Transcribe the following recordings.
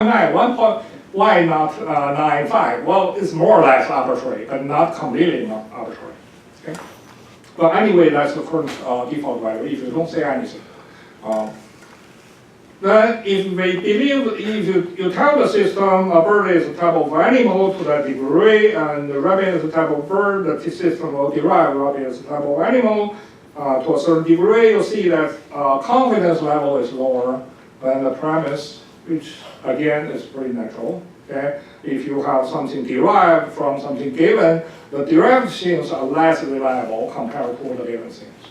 why not 9.5? Well, it's more or less arbitrary, but not completely not arbitrary. Okay? But anyway, that's the current default value if you don't say anything. Then if we believe, if you tell the system a bird is a type of animal to that degree, and the rabbit is a type of bird, the system will derive rabbit is a type of animal to a certain degree, you'll see that confidence level is lower than the premise, which again is pretty natural. Okay? If you have something derived from something given, the derived things are less reliable compared to the given things.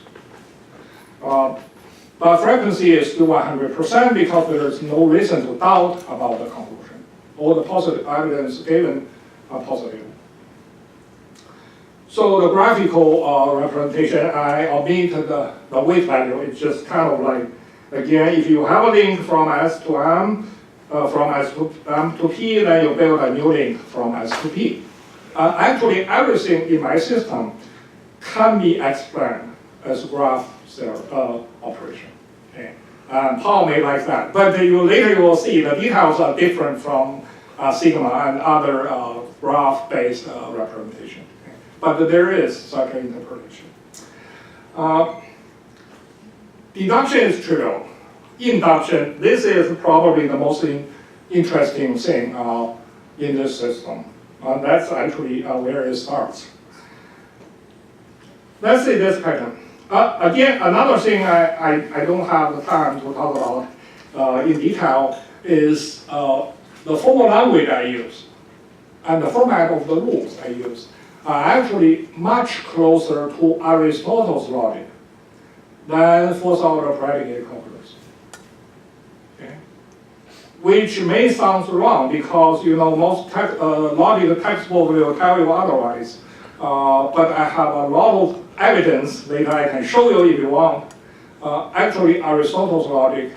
But frequency is still 100% because there is no reason to doubt about the conclusion. All the positive evidence given are positive. So the graphical representation, I omit the weight value. It's just kind of like, again, if you have a link from S to M, from S to M to P, then you build a new link from S to P. Actually, everything in my system can be explained as graph operation. Okay? Paul may like that. But later you will see the details are different from sigma and other graph-based representation. Okay? But there is such an interpretation. Deduction is trivial. Induction, this is probably the most interesting thing in this system. That's actually where it starts. Let's see this pattern. Again, another thing I don't have the time to talk about in detail is the formal language I use and the format of the rules I use are actually much closer to Aristotle's logic than first order predicate calculus. Okay? Which may sound wrong because most logic textbook will tell you otherwise. But I have a lot of evidence that I can show you if you want. Actually, Aristotle's logic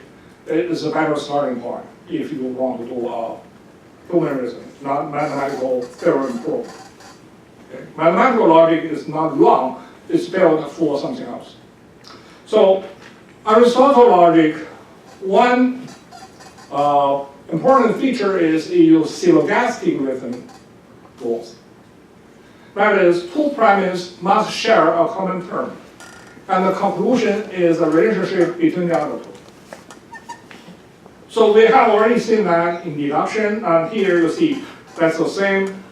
is a better starting point if you want to do human reasoning, not mathematical theorem proof. Okay? Mathematical logic is not wrong, it's built for something else. So, Aristotle logic, one important feature is it uses syllogistic reasoning rules. That is, two premises must share a common term, and the conclusion is a relationship between the other two. So we have already seen that in deduction, and here you see that's the same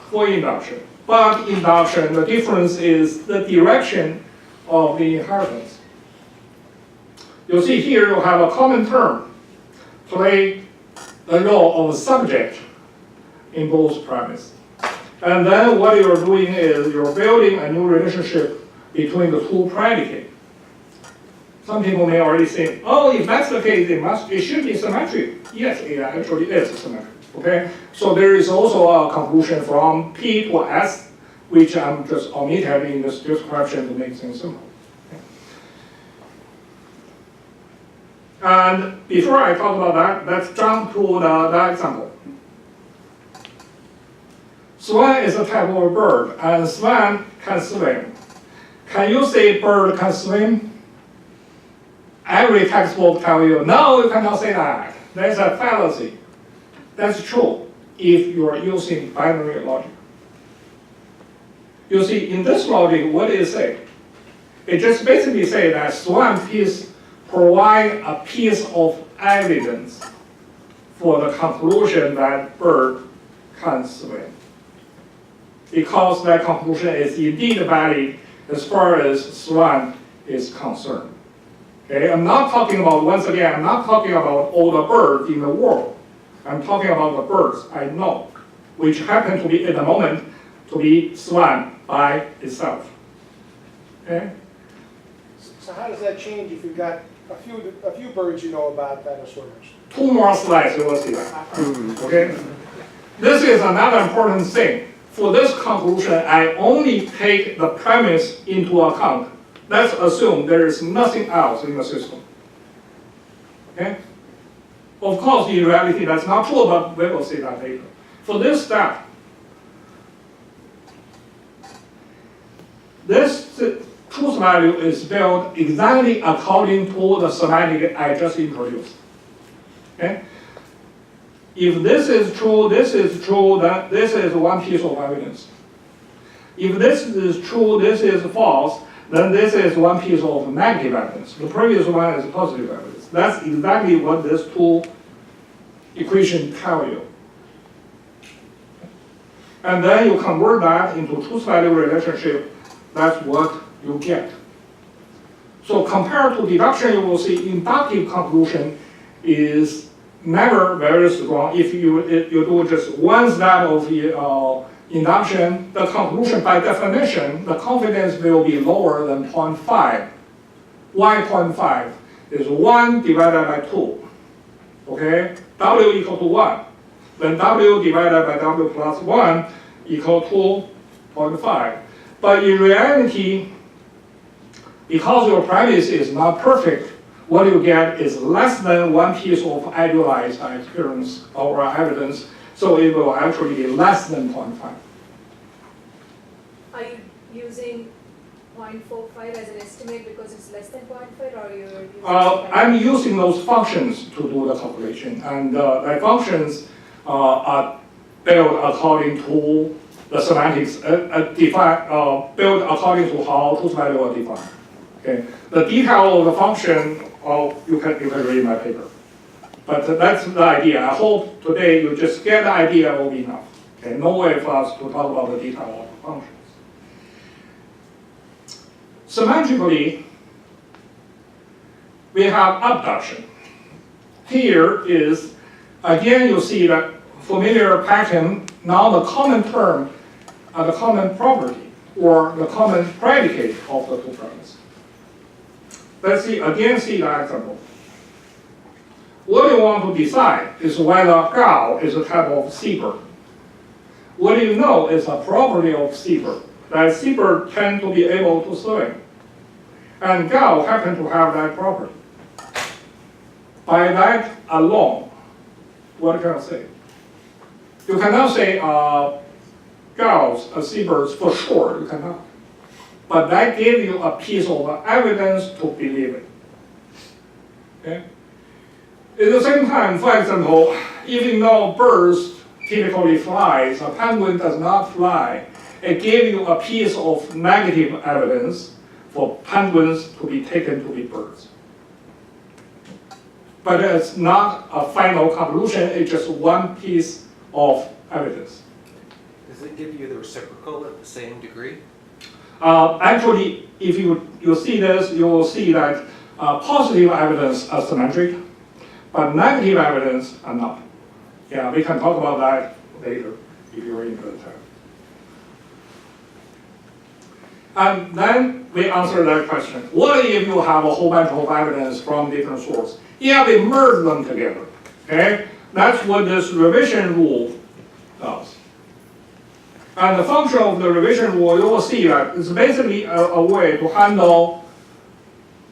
for induction. But induction, the difference is the direction of the inheritance. You see here you have a common term play the role of subject in both premises. And then what you're doing is you're building a new relationship between the two predicates. Some people may already say, oh, if that's the case, it should be symmetric. Yes, it actually is symmetric. Okay? So there is also a conclusion from P to S, which I'm just omitted in this description to make things simple. Okay? And before I talk about that, let's jump to the example. Swan is a type of bird, and swan can swim. Can you say bird can swim? Every textbook tells you, no, you cannot say that. That's a fallacy. That's true if you are using binary logic. You see, in this logic, what does it say? It just basically says that swan piece provide a piece of evidence for the conclusion that bird can swim. Because that conclusion is indeed valid as far as swan is concerned. Okay? I'm not talking about, once again, I'm not talking about all the birds in the world. I'm talking about the birds I know, which happen to be, at the moment, to be swan by itself. Okay? So how does that change if you've got a few birds you know about that are swimmers? Two more slides, you will see that. Okay? This is another important thing. For this conclusion, I only take the premise into account. Let's assume there is nothing else in the system. Okay? Of course, in reality, that's not true, but we will see that later. For this step, this truth value is built exactly according to the semantic I just introduced. Okay? If this is true, then this is one piece of evidence. If this is true, this is false, then this is one piece of negative evidence. The previous one is positive evidence. That's exactly what these two equations tell you. And then you convert that into truth-value relationship, that's what you get. So compared to deduction, you will see inductive conclusion is never very strong. If you do just one step of induction, the conclusion by definition, the confidence will be lower than 0.5. Why 0.5? Is 1 divided by 2. Okay? W equal to 1. Then W divided by W plus 1 equal to 0.5. But in reality, because your premise is not perfect, what you get is less than one piece of idealized experience or evidence, so it will actually be less than 0.5. Are you using 0.45 as an estimate because it's less than 0.5, or you're using I'm using those functions to do the calculation, and the functions are built according to the semantics, built according to how truth value are defined. Okay, the detail of the function, you can read my paper. But that's the idea. I hope today you just get the idea will be enough. Okay, no way for us to talk about the detail of the functions. Semantically, we have abduction. Here is, again, you see that familiar pattern. Now the common term, the common property, or the common predicate of the two premises. Let's see the example. What you want to decide is whether Gao is a type of seabird. What you know is a property of seabird, that seabird tend to be able to swim. And Gao happen to have that property. By that alone, what can I say? You cannot say Gao's seabirds for sure, you cannot. But that gives you a piece of evidence to believe it. Okay? At the same time, for example, even though birds typically flies, a penguin does not fly, it gives you a piece of negative evidence for penguins to be taken to be birds. But it's not a final conclusion, it's just one piece of evidence. Does it give you the reciprocal at the same degree? Actually, if you see this, you will see that positive evidence are symmetric, but negative evidence are not. Yeah, we can talk about that later if you're interested. And then we answer that question. What if you have a whole bunch of evidence from different sources? Yeah, we merge them together. Okay? That's what this revision rule does. And the function of the revision rule, you will see that it's basically a way to handle,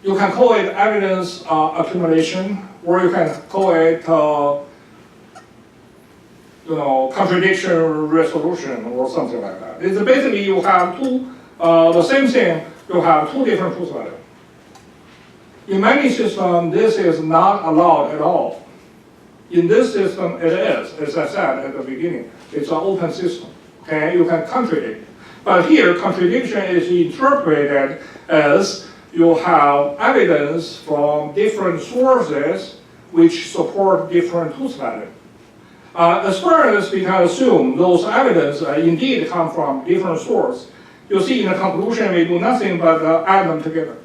you can call it evidence accumulation, or you can call it contradiction resolution or something like that. It's basically you have the same thing, you have two different truth values. In many systems, this is not allowed at all. In this system, it is, as I said at the beginning, it's an open system. Okay, you can contradict. But here, contradiction is interpreted as you have evidence from different sources which support different truth values. As far as we can assume those evidence indeed come from different sources, you see in the conclusion we do nothing but add them together.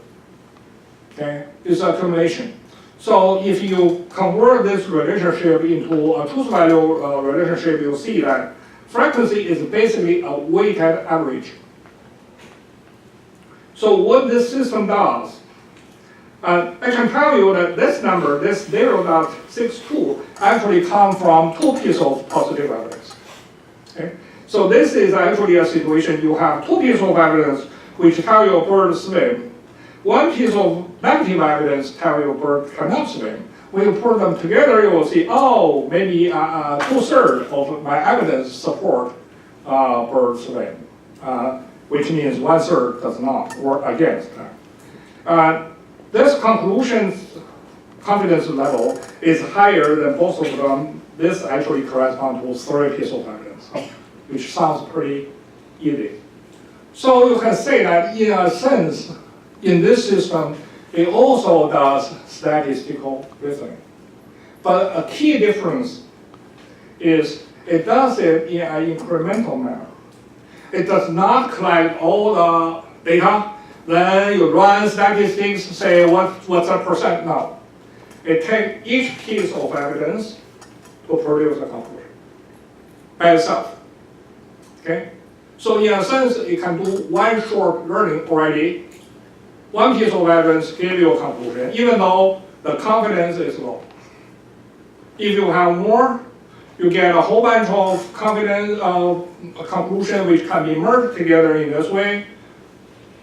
Okay, it's accumulation. So if you convert this relationship into a truth value relationship, you'll see that frequency is basically a weighted average. So what this system does, I can tell you that this number, this 0.62, actually comes from two pieces of positive evidence. Okay? So this is actually a situation you have two pieces of evidence which tell you a bird swim. One piece of negative evidence tell you a bird cannot swim. When you put them together, you will see, oh, maybe 2/3 of my evidence support bird swim, which means 1/3 does not, or against that. This conclusion confidence level is higher than both of them this actually corresponds to 3 pieces of evidence, which sounds pretty easy. So you can say that in a sense, in this system, it also does statistical reasoning. But a key difference is it does it in an incremental manner. It does not collect all the data, then you run statistics, say what's the percent now. It takes each piece of evidence to produce a conclusion by itself. Okay? So in a sense, it can do one short learning already. One piece of evidence gives you a conclusion, even though the confidence is low. If you have more, you get a whole bunch of confidence conclusion which can be merged together in this way.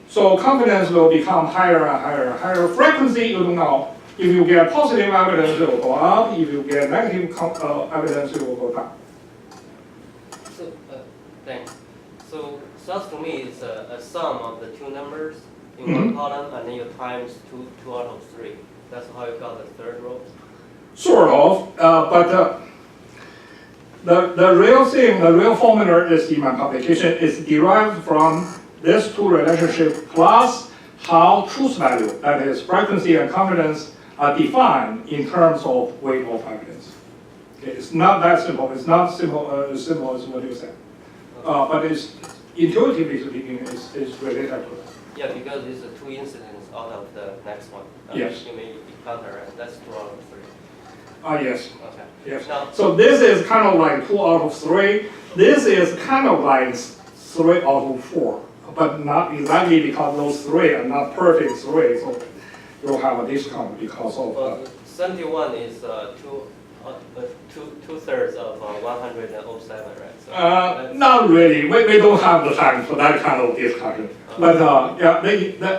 So confidence will become higher and higher and higher. Frequency, you don't know. If you get positive evidence, it will go up. If you get negative evidence, it will go down. So, thanks. So, sounds to me it's a sum of the 2 numbers in one column, and then you times 2 out of 3. That's how you got the third row? Sort of, but the real thing, the real formula is in my publication is derived from these 2 relationships plus how truth value, that is frequency and confidence, are defined in terms of weight of evidence. Okay, it's not that simple. It's not simple as simple as what you said, but it's intuitively speaking is related to that. Yeah, because it's 2 incidents out of the next one. Yes. You may encounter, and that's 2 out of 3. Yes. Okay. Yes. Now, So this is kind of like 2 out of 3. This is kind of like 3 out of 4, but not exactly because those 3 are not perfect 3. So you'll have a discount because of well, 71 is 2/3 of 107, right? So that's- not really. We don't have the time for that kind of discussion. But yeah,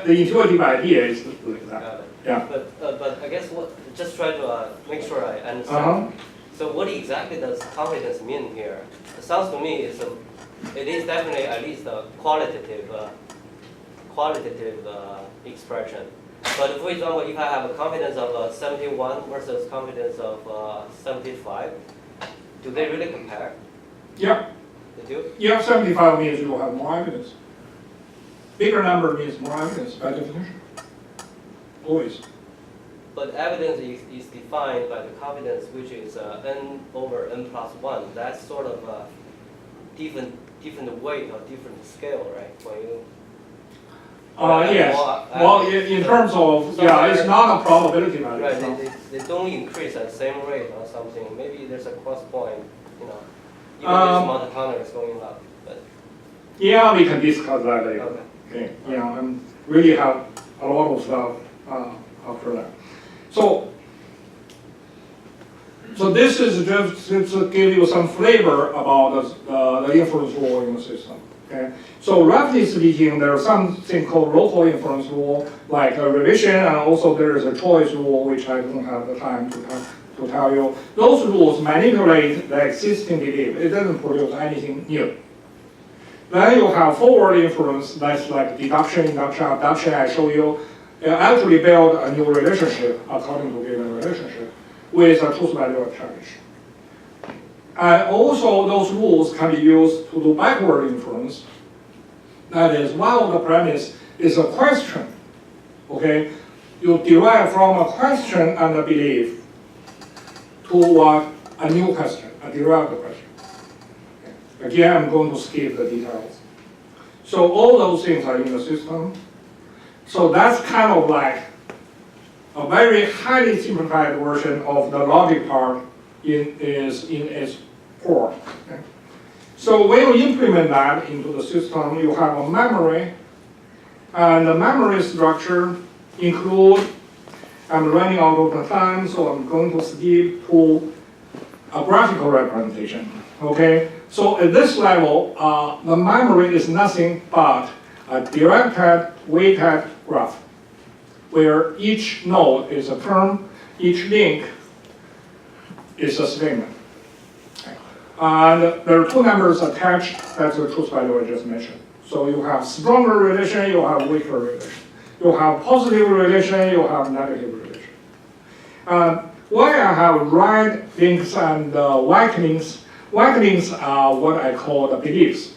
the intuitive idea is like that. got it. Yeah. But I guess just try to make sure I understand. So what exactly does confidence mean here? It sounds to me it is definitely at least a qualitative expression. But for example, if I have a confidence of 71 versus confidence of 75, do they really compare? Yeah. They do? Yeah, 75 means you will have more evidence. Bigger number means more evidence by definition. Always. But evidence is defined by the confidence, which is n over n plus 1. That's sort of a different weight or different scale, right? When you Yes. Well, in terms of, yeah, it's not a probability value. right, No. they don't increase at the same rate or something. Maybe there's a cross point, even this amount of counter is going up. But Yeah, we can discuss that later. okay. Okay, yeah, and really have a lot of stuff after that. So this is just to give you some flavor about the inference rule in the system. Okay, so roughly speaking, there's something called local inference rule, like a revision, and also there is a choice rule, which I don't have the time to tell you. Those rules manipulate the existing belief. It doesn't produce anything new. Then you have forward inference, that's like deduction, induction, abduction. I show you, actually build a new relationship according to given relationship with a truth value attached. And also those rules can be used to do backward inference. That is, one of the premise is a question. Okay, you derive from a question and a belief to a new question, a derived question. Okay. Again, I'm going to skip the details. So all those things are in the system. So that's kind of like a very highly simplified version of the logic part in its core. Okay? So when you implement that into the system, you have a memory, and the memory structure include, I'm running out of the time, so I'm going to skip to a graphical representation. Okay, so at this level, the memory is nothing but a directed, weighted graph, where each node is a term, each link is a statement. Okay. And there are 2 numbers attached, that's the truth value I just mentioned. So you have stronger relation, you have weaker relation. You have positive relation, you have negative relation. why I have red links and white links? White links are what I call the beliefs.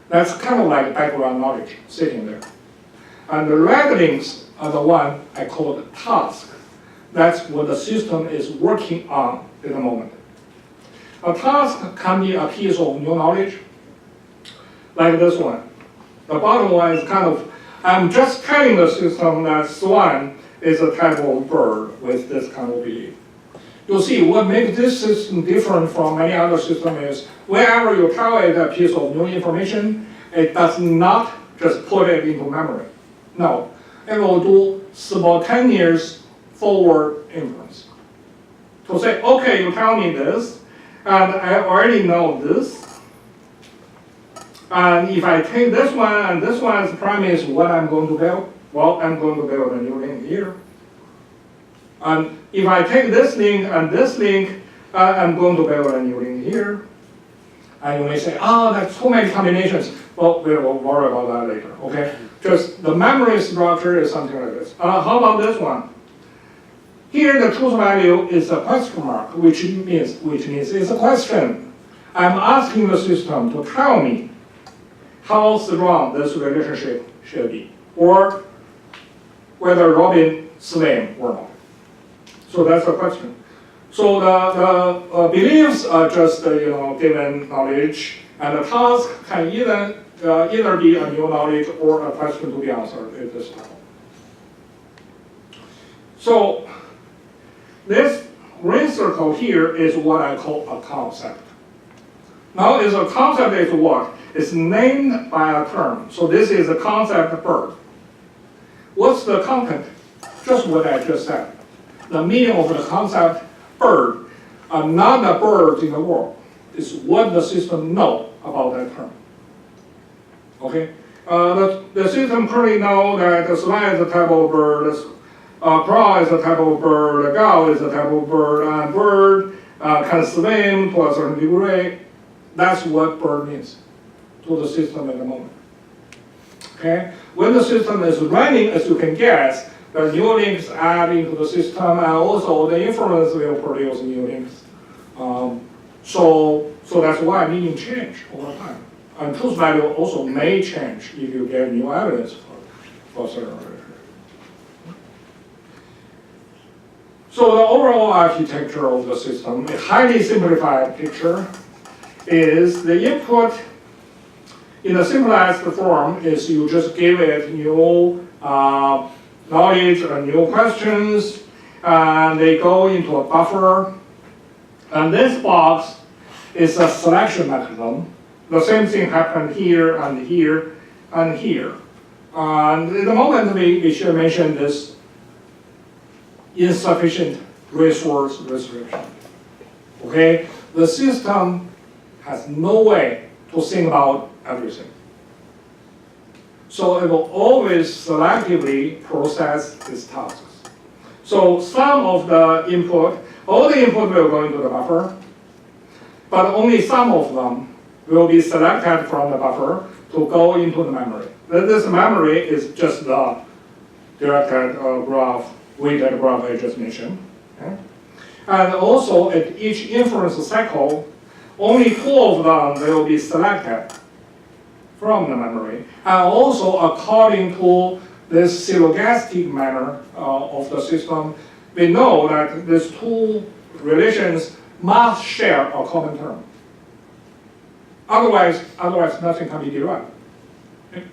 That's kind of like background knowledge sitting there. And the red links are the one I call the task. That's what the system is working on at the moment. A task can be a piece of new knowledge, like this one. The bottom one is kind of, I'm just telling the system that swan is a type of bird with this kind of belief. You'll see what makes this system different from many other systems is whenever you tell it a piece of new information, it does not just put it into memory. No, it will do simultaneous forward inference. To say, okay, you tell me this, and I already know this. And if I take this one and this one as premise, what I'm going to build? Well, I'm going to build a new link here. And if I take this link and this link, I'm going to build a new link here. And you may say, oh, that's too many combinations. Well, we will worry about that later, okay? Just the memory structure is something like this. How about this one? Here, the truth value is a question mark, which means it's a question. I'm asking the system to tell me how strong this relationship should be, or whether Robin swim or not. So that's a question. So the beliefs are just given knowledge, and the task can either be a new knowledge or a question to be answered at this level. So this green circle here is what I call a concept. Now, is a concept is what? It's named by a term. So this is a concept bird. What's the content? Just what I just said. The meaning of the concept bird are not the birds in the world. It's what the system knows about that term. Okay? The system currently knows that the swan is a type of bird, crow is a type of bird, a gull is a type of bird, and bird can swim to a certain degree. That's what bird means to the system at the moment. Okay? When the system is running, as you can guess, the new links add into the system, and also the inference will produce new links. So that's why meaning change over time. And truth value also may change if you get new evidence for certain relationship. So the overall architecture of the system, a highly simplified picture, is the input in the simplest form is you just give it new knowledge and new questions, and they go into a buffer. And this box is a selection mechanism. The same thing happened here and here and here. And at the moment we should mention this insufficient resource restriction. Okay? The system has no way to think about everything. So it will always selectively process its tasks. So some of the input, all the input will go into the buffer, but only some of them will be selected from the buffer to go into the memory. This memory is just the directed graph, weighted graph I just mentioned. Okay? And also at each inference cycle, only 2 of them will be selected from the memory. And also according to this syllogistic manner of the system, we know that these 2 relations must share a common term. Otherwise nothing can be derived. Okay?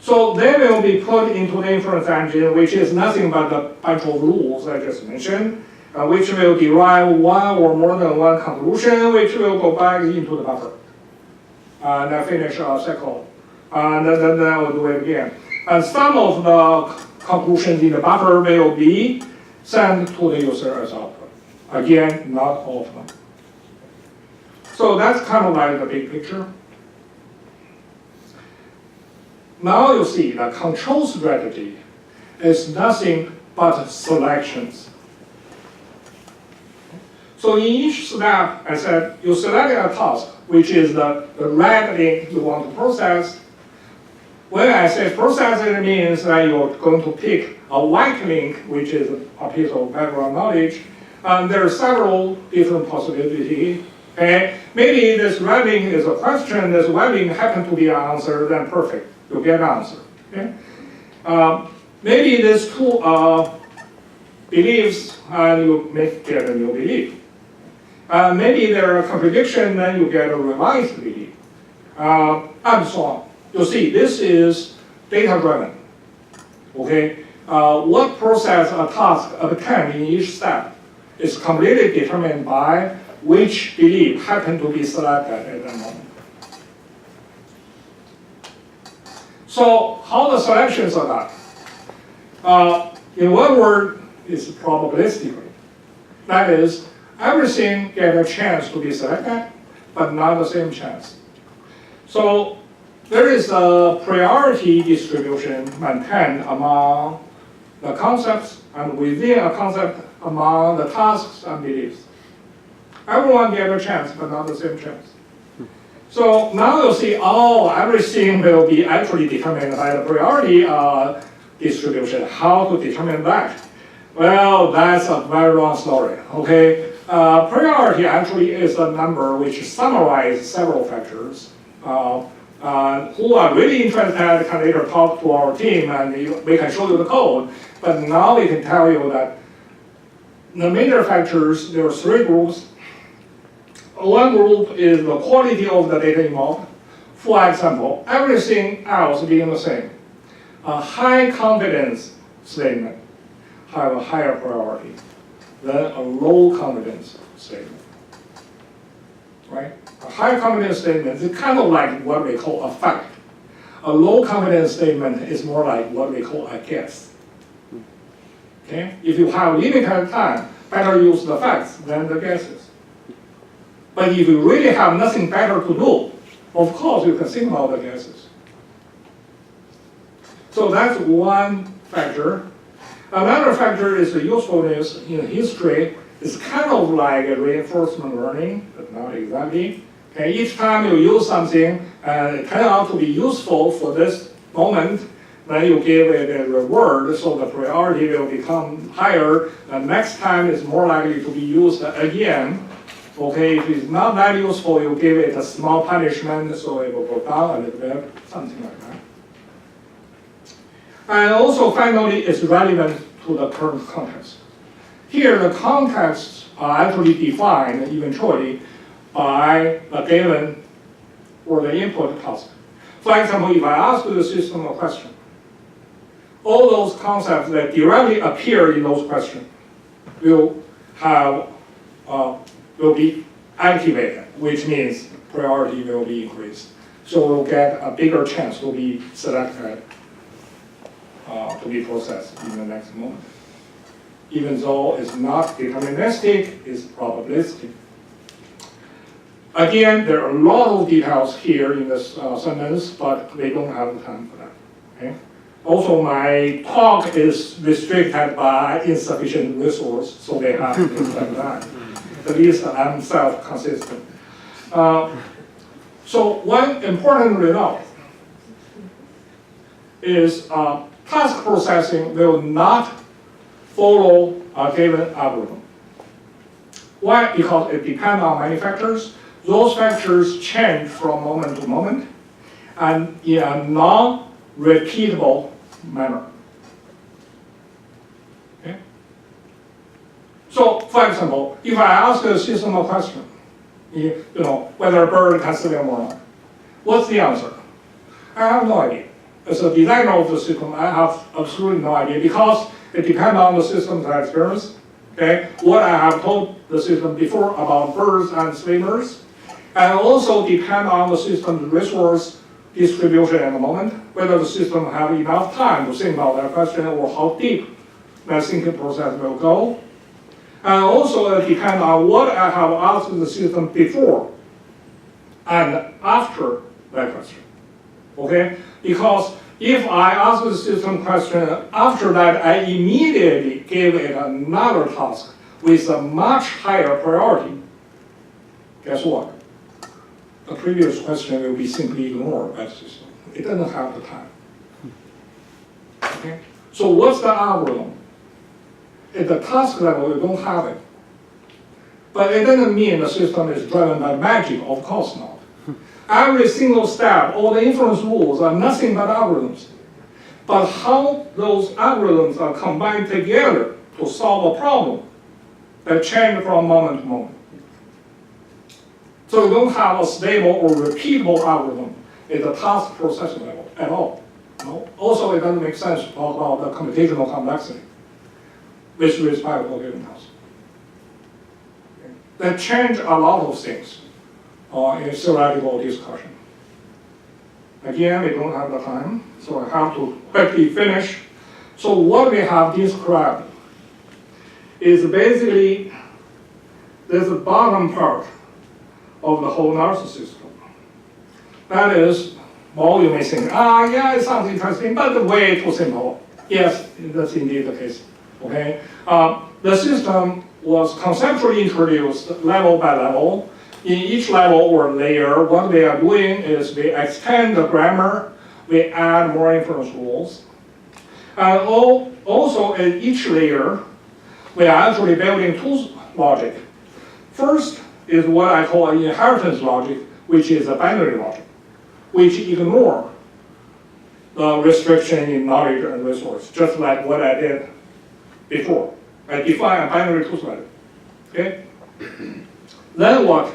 So they will be put into the inference engine, which is nothing but a bunch of rules I just mentioned, which will derive one or more than one conclusion, which will go back into the buffer. And then finish a cycle. And then I will do it again. And some of the conclusions in the buffer will be sent to the user as output. Again, not all of them. So that's kind of like the big picture. Now you see the control strategy is nothing but selections. So in each step, I said, you select a task, which is the red link you want to process. When I say process, it means that you're going to pick a white link, which is a piece of background knowledge, And there are several different possibilities. Okay? Maybe this wrapping is a question, this wrapping happens to be an answer, then perfect. You get an answer. Okay? Maybe these two beliefs, and you get a new belief. Maybe there are contradictions, then you get a revised belief, and so on. You see, this is data-driven. Okay, what process a task obtained in each step is completely determined by which belief happened to be selected at that moment. So, how the selections are done? In one word, is probabilistically. That is, everything gets a chance to be selected, but not the same chance. So there is a priority distribution maintained among the concepts and within a concept among the tasks and beliefs. Everyone gets a chance, but not the same chance. So now you'll see, everything will be actually determined by the priority distribution. How to determine that? Well, that's a very long story, okay? Priority actually is a number which summarizes several factors. Who are really interested can later talk to our team and we can show you the code. But now we can tell you that the major factors, there are three groups. One group is the quality of the data involved. For example, everything else being the same. A high confidence statement have a higher priority than a low confidence statement, right? A high confidence statement is kind of like what we call a fact. A low confidence statement is more like what we call a guess. Okay? If you have limited time, better use the facts than the guesses. But if you really have nothing better to do, of course you can think about the guesses. So that's one factor. Another factor is the usefulness in history. It's kind of like a reinforcement learning, but not exactly. Okay, each time you use something and it turns out to be useful for this moment, then you give it a reward, so the priority will become higher. The next time it's more likely to be used again. Okay, if it's not that useful, you give it a small punishment, so it will go down a little bit, something like that. And also, finally, it's relevant to the current context. Here, the contexts are actually defined eventually by the given or the input task. For example, if I ask the system a question, all those concepts that directly appear in those questions will be activated, which means priority will be increased. So we'll get a bigger chance to be selected, to be processed in the next moment. Even though it's not deterministic, it's probabilistic. Again, there are a lot of details here in this sentence, but we don't have the time for that. Okay? Also, my talk is restricted by insufficient resource, so they have to like that. At least I'm self-consistent. So one important result is task processing will not follow a given algorithm. Why? Because it depends on many factors. Those factors change from moment to moment and in a non-repeatable manner. Okay? So, for example, if I ask a system a question, whether a bird can swim or not, what's the answer? I have no idea. As a designer of the system, I have absolutely no idea because it depends on the system's experience. Okay, what I have told the system before about birds and swimmers, and also depend on the system's resource distribution at the moment, whether the system have enough time to think about that question or how deep that thinking process will go. And also it depends on what I have asked the system before and after that question. Okay? Because if I ask the system question after that, I immediately give it another task with a much higher priority. Guess what? The previous question will be simply ignored by the system. It doesn't have the time. Okay? So what's the algorithm? At the task level, we don't have it. But it doesn't mean the system is driven by magic, of course not. Every single step, all the inference rules are nothing but algorithms. But how those algorithms are combined together to solve a problem that change from moment to moment. So you don't have a stable or repeatable algorithm at the task processing level at all. No? Also, it doesn't make sense to talk about the computational complexity with respect to a given task. Okay. That change a lot of things in theoretical discussion. Again, we don't have the time, so I have to quickly finish. So what we have described is basically this bottom part of the whole NARS system. That is, well, you may think, yeah, it sounds interesting, but way too simple. Yes, that's indeed the case. Okay, the system was conceptually introduced level by level. In each level or layer, what we are doing is we extend the grammar, we add more inference rules. And also in each layer, we are actually building two logic. First is what I call an inheritance logic, which is a binary logic, which ignore the restriction in knowledge and resource, just like what I did before. I define a binary two-threaded. Okay? Then what?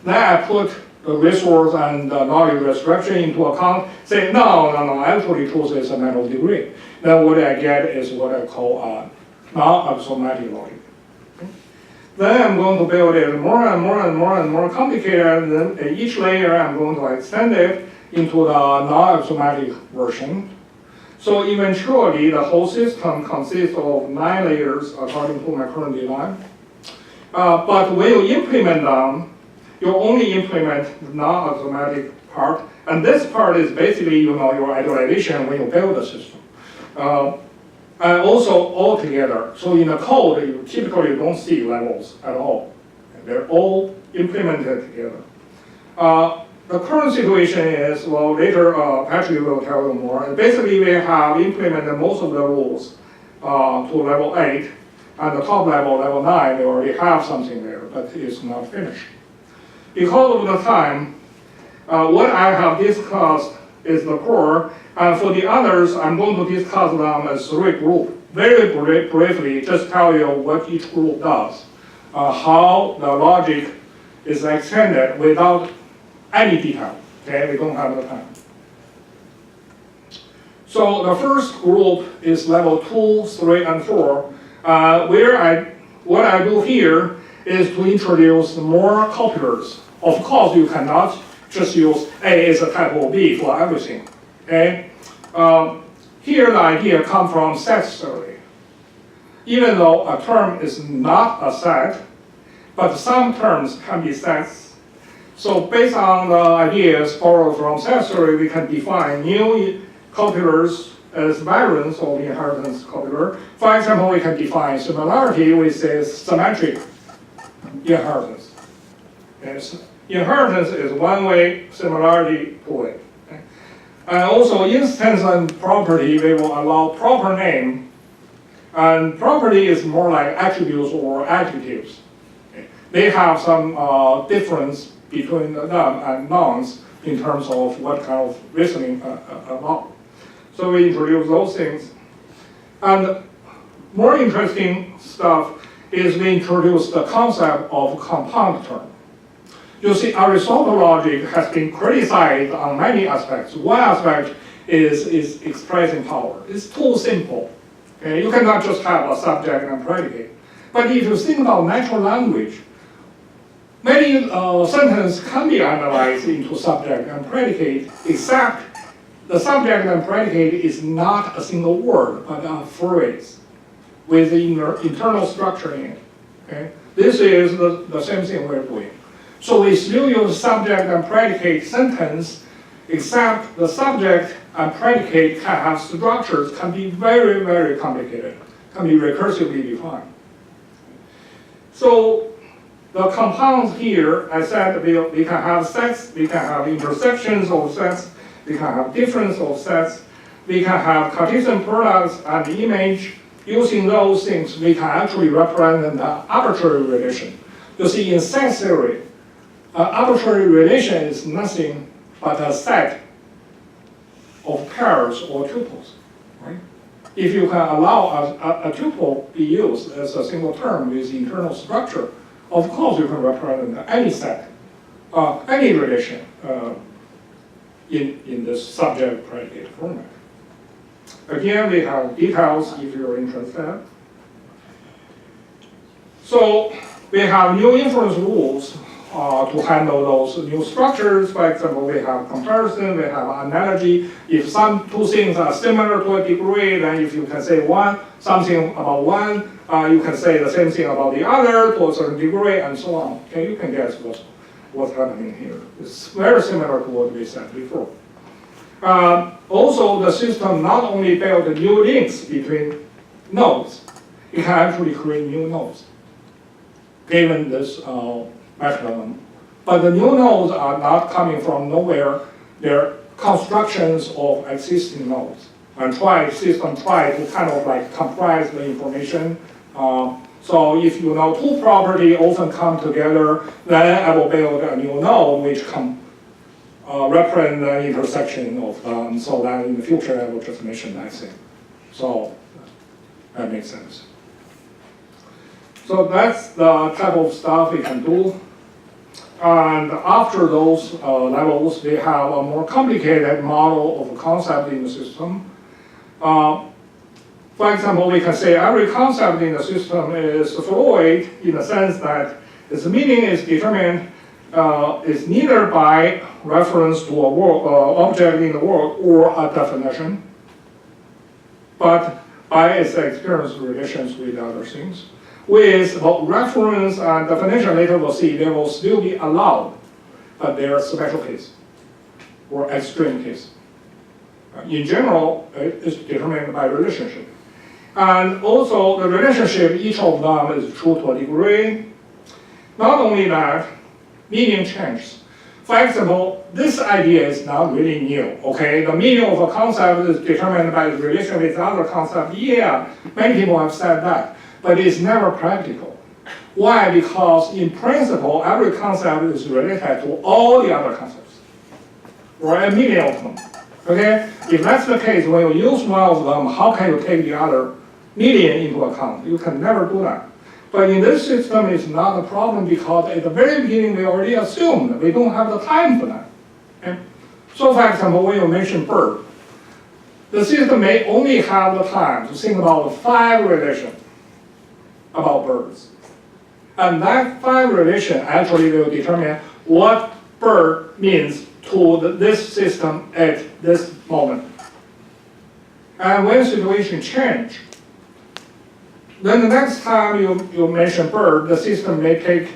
Then I put the resource and the knowledge restriction into account, say, no, actually truth is a matter of degree. Then what I get is what I call a non-axiomatic logic. Okay? Then I'm going to build it more and more complicated, and then in each layer I'm going to extend it into the non-axiomatic version. So eventually the whole system consists of 9 layers according to my current design. But when you implement them, you only implement the non-axiomatic part, and this part is basically your idealization when you build the system. And also all together. So in the code, you typically don't see levels at all. They're all implemented together. The current situation is, well, later Patrick will tell you more. Basically, we have implemented most of the rules to level 8, and the top level, level 9, we already have something there, but it's not finished. Because of the time, what I have discussed is the core, and for the others, I'm going to discuss them as 3 groups. Very briefly, just tell you what each group does, how the logic is extended without any detail. Okay, we don't have the time. So the first group is level 2, 3, and 4, what I do here is to introduce more copulars. Of course, you cannot just use A is a type of B for everything. Okay? Here, the idea comes from set theory. Even though a term is not a set, but some terms can be sets. So based on the ideas borrowed from set theory, we can define new copulars as variants of inheritance copular. For example, we can define similarity with this symmetric inheritance. Yes. Inheritance is one way, similarity 2 way. Okay. And also instance and property, we will allow proper name. And property is more like attributes or adjectives. Okay. They have some difference between them and nouns in terms of what kind of reasoning about. So we introduce those things. And more interesting stuff is we introduce the concept of compound term. You see, Aristotle logic has been criticized on many aspects. One aspect is expressing power. It's too simple. Okay? You cannot just have a subject and predicate. But if you think about natural language, many sentences can be analyzed into subject and predicate, except the subject and predicate is not a single word, but a phrase with the internal structure in it. Okay? This is the same thing we're doing. So we still use subject and predicate sentence, except the subject and predicate can have structures, can be very, very complicated, can be recursively defined. So the compounds here, I said we can have sets, we can have intersections of sets, we can have difference of sets, we can have Cartesian products and image. Using those things, we can actually represent the arbitrary relation. You see, in set theory, arbitrary relation is nothing but a set of pairs or tuples, right? If you can allow a tuple be used as a single term with internal structure, of course you can represent any set, any relation in this subject-predicate format. Again, we have details if you're interested. So we have new inference rules to handle those new structures. For example, we have comparison, we have analogy. If two things are similar to a degree, then if you can say something about one, you can say the same thing about the other to a certain degree, and so on. Okay, you can guess what's happening here. It's very similar to what we said before. Also, the system not only built new links between nodes, it can actually create new nodes, given this mechanism. But the new nodes are not coming from nowhere. They're constructions of existing nodes. And system try to kind of like comprise the information. So if you know two properties often come together, then I will build a new node which can represent the intersection of them, so that in the future I will just mention that thing. So that makes sense. So that's the type of stuff we can do. And after those levels, we have a more complicated model of a concept in the system. For example, we can say every concept in the system is fluid in the sense that its meaning is determined is neither by reference to a object in the world or a definition, but by its experience relations with other things. With both reference and definition, later we'll see, they will still be allowed, but they are special case or extreme case. In general, it is determined by relationship. And also the relationship, each of them is true to a degree. Not only that, meaning changes. For example, this idea is not really new, okay? The meaning of a concept is determined by the relation with other concepts. Yeah, many people have said that, but it's never practical. Why? Because in principle, every concept is related to all the other concepts, or a million of them, okay? If that's the case, when you use one of them, how can you take the other million into account? You can never do that. But in this system, it's not a problem because at the very beginning, we already assumed we don't have the time for that. Okay? So for example, when you mention bird, the system may only have the time to think about 5 relations about birds. And that 5 relation actually will determine what bird means to this system at this moment. And when situation change, then the next time you mention bird, the system may take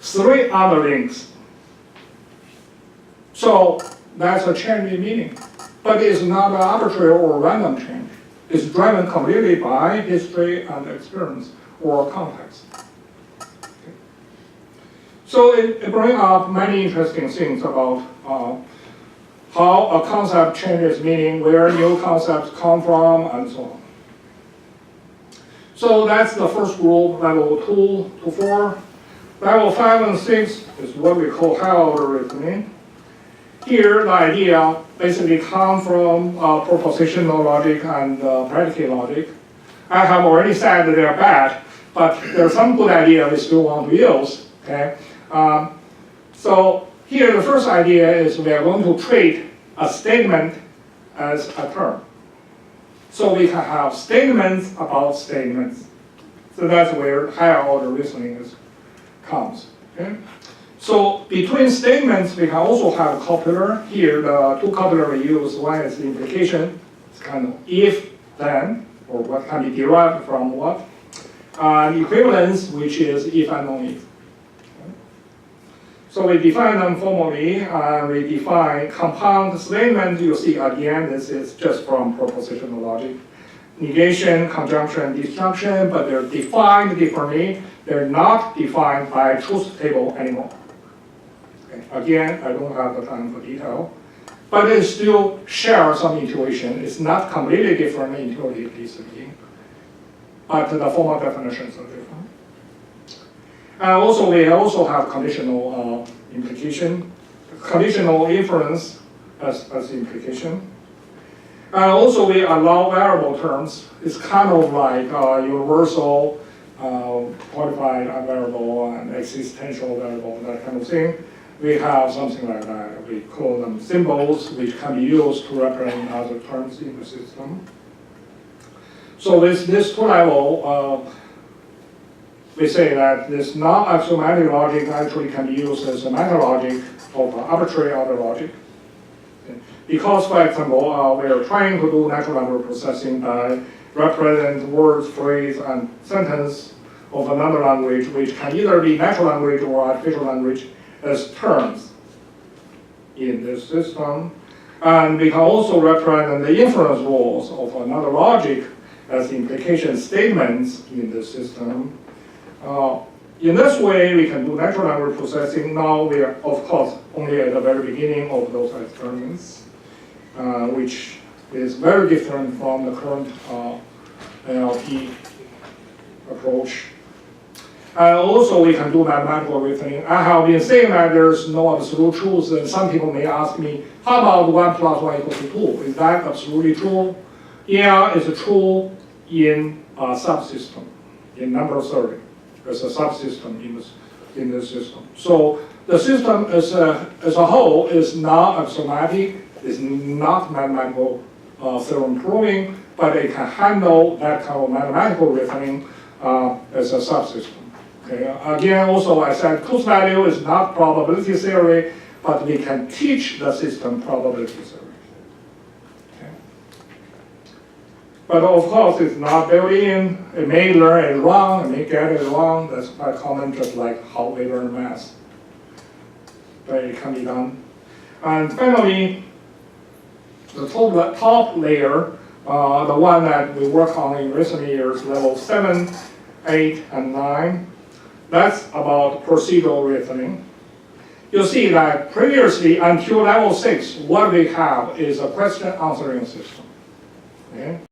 3 other links. So that's a change in meaning. But it's not an arbitrary or random change. It's driven completely by history and experience or context. Okay. So it brings up many interesting things about how a concept changes meaning, where new concepts come from, and so on. So that's the first group, level 2 to 4. Level 5 and 6 is what we call higher order reasoning. Here, the idea basically comes from propositional logic and predicate logic. I have already said that they're bad, but there's some good idea we still want to use. Okay? So here, the first idea is we are going to treat a statement as a term. So we can have statements about statements. So that's where higher order reasoning comes. Okay? So between statements, we can also have a copular. Here, the 2 copular we use, one is the implication. It's kind of if, then, or what can be derived from what. Equivalence, which is if and only if. Okay? So we define them formally, and we define compound statement. You see again, this is just from propositional logic. Negation, conjunction, disjunction, but they're defined differently. They're not defined by truth table anymore. Okay. Again, I don't have the time for detail, but it still shares some intuition. It's not completely different intuitively speaking, but the formal definitions are different. Also, we also have conditional implication, conditional inference as implication. And also, we allow variable terms. It's kind of like universal qualified variable and existential variable, that kind of thing. We have something like that. We call them symbols, which can be used to represent other terms in the system. So with this two level, we say that this non-axiomatic logic actually can be used as a meta logic of arbitrary order logic. Because, for example, we are trying to do natural language processing by represent words, phrase, and sentence of another language, which can either be natural language or artificial language, as terms in this system. And we can also represent the inference rules of another logic as implication statements in the system. In this way, we can do natural language processing. Now we are, of course, only at the very beginning of those experiments, which is very different from the current NLP approach. And also, we can do mathematical reasoning. I have been saying that there's no absolute truth, and some people may ask me, how about 1 + 1 = 2? Is that absolutely true? Yeah, it's true in a subsystem, in number theory. There's a subsystem in this system. So the system as a whole is not axiomatic, is not mathematical theorem proving, but it can handle that kind of mathematical reasoning as a subsystem. Okay. Again, also I said truth value is not probability theory, but we can teach the system probability theory. Okay. But of course, it's not built in. It may learn it wrong, it may get it wrong. That's quite common, just like how we learn math. But it can be done. And finally, the top layer, the one that we work on in recent years, level 7, 8, and 9, that's about procedural reasoning. You see that previously, until level 6, what we have is a question answering system. Okay?